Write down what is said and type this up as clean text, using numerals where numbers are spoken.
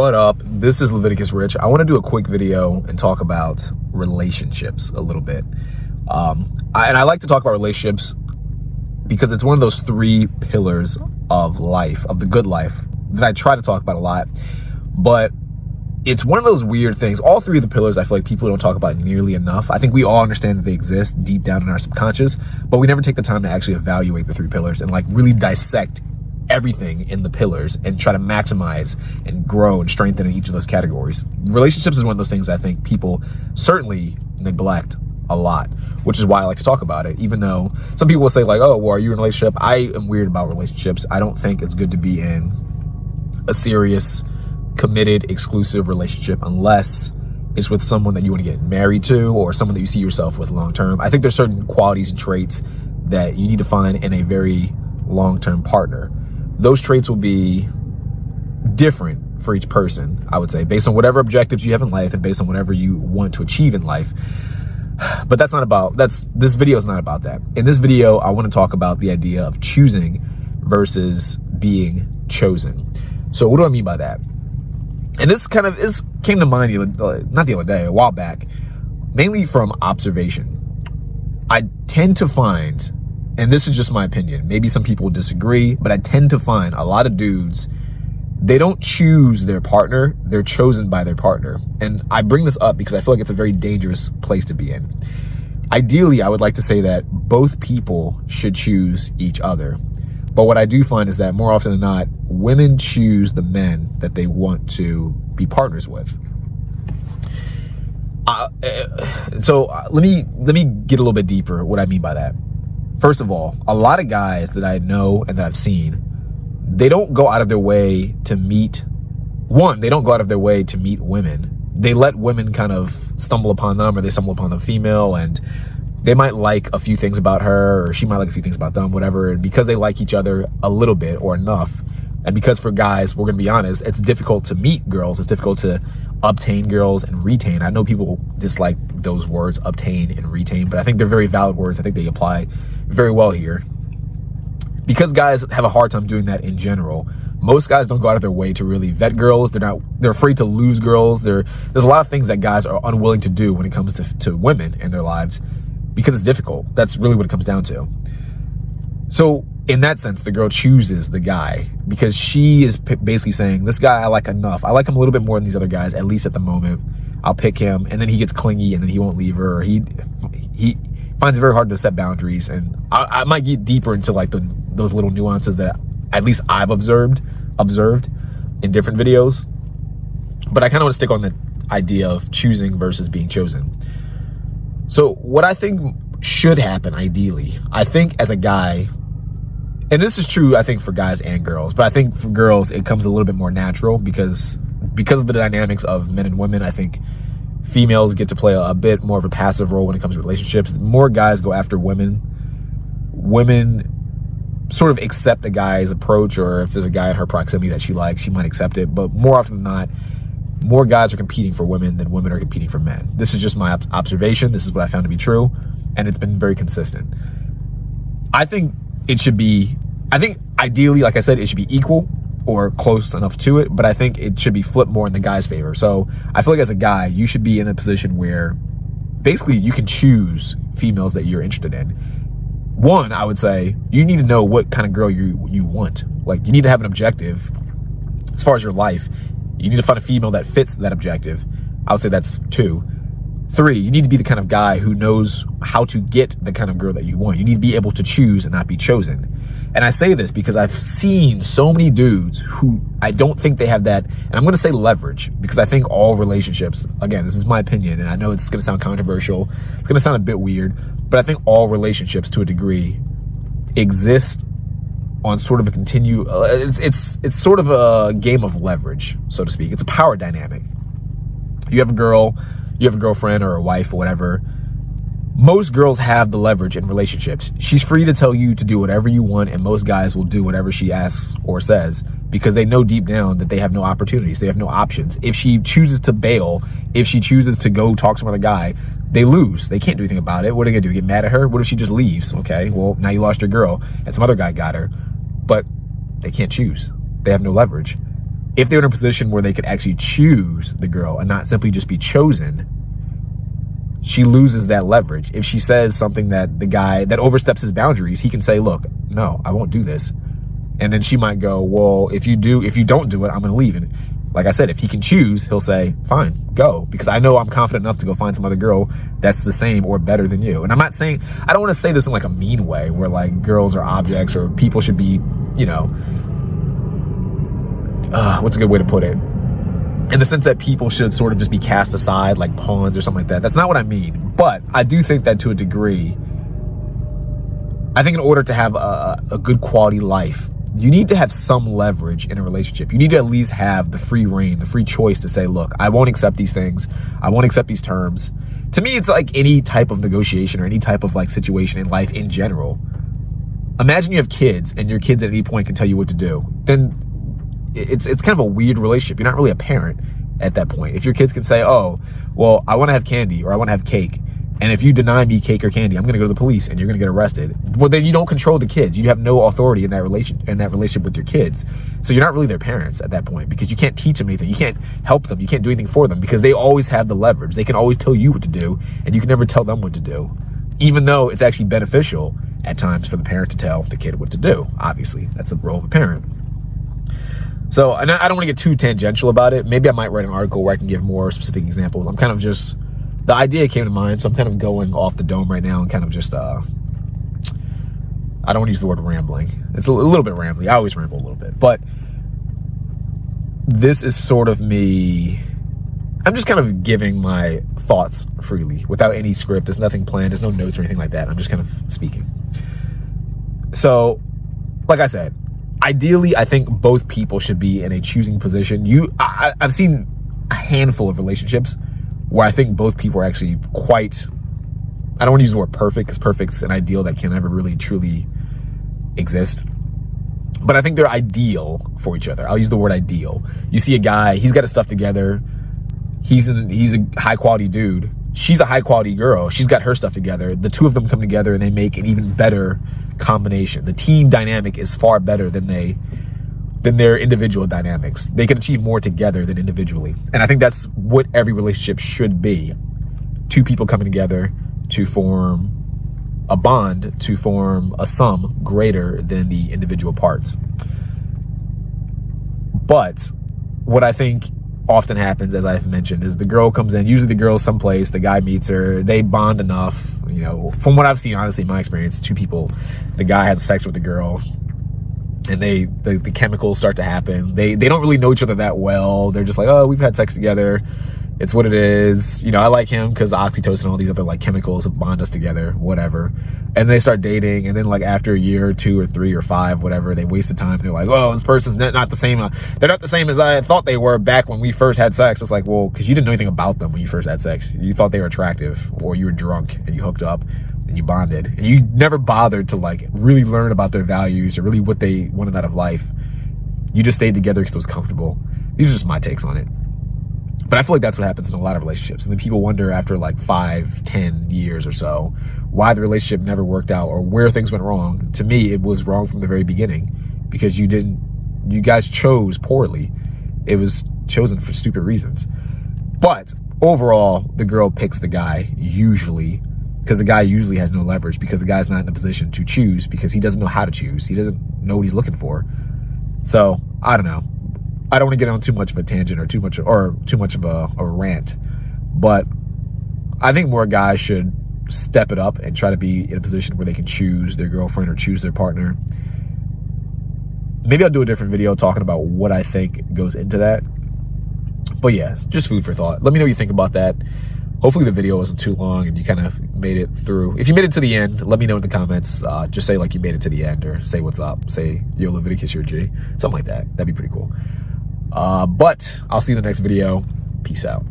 What up? This is Leviticus Rich. I want to do a quick video and talk about relationships a little bit. I like to talk about relationships because it's one of those three pillars of life, of the good life, that I try to talk about a lot. But it's one of those weird things. All three of the pillars, I feel like people don't talk about nearly enough. I think we all understand that they exist deep down in our subconscious, but we never take the time to actually evaluate the three pillars and like really dissect everything in the pillars and try to maximize and grow and strengthen in each of those categories. Relationships is one of those things I think people certainly neglect a lot, which is why I like to talk about it. Even though some people will say like, oh, well, are you in a relationship? I am weird about relationships. I don't think it's good to be in a serious, committed, exclusive relationship unless it's with someone that you want to get married to or someone that you see yourself with long term. I think there's certain qualities and traits that you need to find in a very long-term partner. Those traits will be different for each person, I would say, based on whatever objectives you have in life and based on whatever you want to achieve in life. But this video is not about that. In this video, I want to talk about the idea of choosing versus being chosen. So what do I mean by that? And this came to mind, not the other day, a while back, mainly from observation. I tend to find, and this is just my opinion, maybe some people disagree, but I tend to find a lot of dudes, they don't choose their partner, they're chosen by their partner. And I bring this up because I feel like it's a very dangerous place to be in. Ideally, I would like to say that both people should choose each other. But what I do find is that more often than not, women choose the men that they want to be partners with. So let me get a little bit deeper what I mean by that. First of all, a lot of guys that I know and that I've seen, they don't go out of their way to meet, they don't go out of their way to meet women. They let women kind of stumble upon them, or they stumble upon the female, and they might like a few things about her, or she might like a few things about them, whatever. And because they like each other a little bit or enough, and because for guys, we're gonna be honest, it's difficult to meet girls, it's difficult to obtain girls and retain. I know people dislike those words, obtain and retain, but I think they're very valid words. I think they apply very well here. Because guys have a hard time doing that in general, most guys don't go out of their way to really vet girls. They're afraid to lose girls. There's a lot of things that guys are unwilling to do when it comes to women in their lives because it's difficult. That's really what it comes down to. So in that sense, the girl chooses the guy because she is basically saying, this guy I like enough. I like him a little bit more than these other guys, at least at the moment. I'll pick him, and then he gets clingy, and then he won't leave her. Or he finds it very hard to set boundaries. And I might get deeper into like those little nuances that at least I've observed in different videos. But I kind of want to stick on the idea of choosing versus being chosen. So what I think should happen ideally, I think as a guy, and this is true, I think for guys and girls, but I think for girls, it comes a little bit more natural because of the dynamics of men and women. I think females get to play a bit more of a passive role when it comes to relationships. More guys go after women. Women sort of accept a guy's approach, or if there's a guy in her proximity that she likes, she might accept it. But more often than not, more guys are competing for women than women are competing for men. This is just my observation. This is what I found to be true, and it's been very consistent. I think ideally, like I said, it should be equal or close enough to it, but I think it should be flipped more in the guy's favor. So I feel like as a guy, you should be in a position where basically you can choose females that you're interested in. One, I would say you need to know what kind of girl you want. Like, you need to have an objective as far as your life. You need to find a female that fits that objective. I would say that's 2. 3, you need to be the kind of guy who knows how to get the kind of girl that you want. You need to be able to choose and not be chosen. And I say this because I've seen so many dudes who I don't think they have that, and I'm going to say leverage, because I think all relationships, again, this is my opinion, and I know it's going to sound controversial, it's going to sound a bit weird, but I think all relationships to a degree exist on sort of a it's sort of a game of leverage, so to speak. It's a power dynamic. You have a girlfriend or a wife or whatever. Most girls have the leverage in relationships. She's free to tell you to do whatever you want, and most guys will do whatever she asks or says because they know deep down that they have no opportunities. They have no options. If she chooses to bail, if she chooses to go talk to another guy, they lose. They can't do anything about it. What are they gonna do? Get mad at her? What if she just leaves? Okay, well, now you lost your girl and some other guy got her, but they can't choose. They have no leverage. if they're in a position where they could actually choose the girl and not simply just be chosen, she loses that leverage. If she says something that the guy that oversteps his boundaries, he can say, look, no, I won't do this. And then she might go, well, if you don't do it, I'm going to leave. And like I said, if he can choose, he'll say, fine, go. Because I know I'm confident enough to go find some other girl that's the same or better than you. And I'm not saying, I don't want to say this in like a mean way where like girls are objects or people should be, you know, what's a good way to put it? In the sense that people should sort of just be cast aside like pawns or something like that. That's not what I mean. But I do think that to a degree, I think in order to have a good quality life, you need to have some leverage in a relationship. You need to at least have the free reign, the free choice to say, look, I won't accept these things. I won't accept these terms. To me, it's like any type of negotiation or any type of like situation in life in general. Imagine you have kids and your kids at any point can tell you what to do. Then it's kind of a weird relationship. You're not really a parent at that point. If your kids can say, oh, well, I want to have candy or I want to have cake, and if you deny me cake or candy, I'm going to go to the police and you're going to get arrested. Well, then you don't control the kids. You have no authority in that relationship with your kids. So you're not really their parents at that point because you can't teach them anything. You can't help them. You can't do anything for them because they always have the leverage. They can always tell you what to do and you can never tell them what to do, even though it's actually beneficial at times for the parent to tell the kid what to do. Obviously, that's the role of a parent. So, and I don't want to get too tangential about it. Maybe I might write an article where I can give more specific examples. I'm kind of just, the idea came to mind, so I'm kind of going off the dome right now and kind of just, I don't want to use the word rambling. It's a little bit rambly. I always ramble a little bit. But this is sort of me, I'm just kind of giving my thoughts freely without any script. There's nothing planned. There's no notes or anything like that. I'm just kind of speaking. So, like I said, ideally, I think both people should be in a choosing position. I've seen a handful of relationships where I think both people are actually quite, I don't want to use the word perfect because perfect's an ideal that can never really truly exist. But I think they're ideal for each other. I'll use the word ideal. You see a guy, he's got his stuff together. He's a high quality dude. She's a high quality girl. She's got her stuff together. The two of them come together and they make an even better combination. The team dynamic is far better than their individual dynamics. They can achieve more together than individually. And I think that's what every relationship should be. Two people coming together to form a bond, to form a sum greater than the individual parts. But what I think often happens, as I've mentioned, is the girl comes in, usually the girl's someplace, the guy meets her, they bond enough, you know, from what I've seen, honestly, in my experience, two people, the guy has sex with the girl, and the chemicals start to happen. They don't really know each other that well. They're just like, oh, we've had sex together. It's what it is. You know, I like him because oxytocin and all these other like chemicals bond us together, whatever. And they start dating. And then like after a year or 2 or 3 or 5, whatever, they waste the time. They're like, oh, this person's not the same. They're not the same as I thought they were back when we first had sex. It's like, well, because you didn't know anything about them when you first had sex. You thought they were attractive, or you were drunk and you hooked up and you bonded. And you never bothered to like really learn about their values or really what they wanted out of life. You just stayed together because it was comfortable. These are just my takes on it. But I feel like that's what happens in a lot of relationships. And then people wonder after like 5, 10 years or so, why the relationship never worked out or where things went wrong. To me, it was wrong from the very beginning because you guys chose poorly. It was chosen for stupid reasons. But overall, the girl picks the guy usually because the guy usually has no leverage because the guy's not in a position to choose because he doesn't know how to choose. He doesn't know what he's looking for. So I don't know. I don't want to get on too much of a tangent or too much of a rant, but I think more guys should step it up and try to be in a position where they can choose their girlfriend or choose their partner. Maybe I'll do a different video talking about what I think goes into that. But yeah, just food for thought. Let me know what you think about that. Hopefully the video wasn't too long and you kind of made it through. If you made it to the end, let me know in the comments. Just say like you made it to the end or say what's up. Say, yo, Leviticus, you're a G. Something like that. That'd be pretty cool. But I'll see you in the next video. Peace out.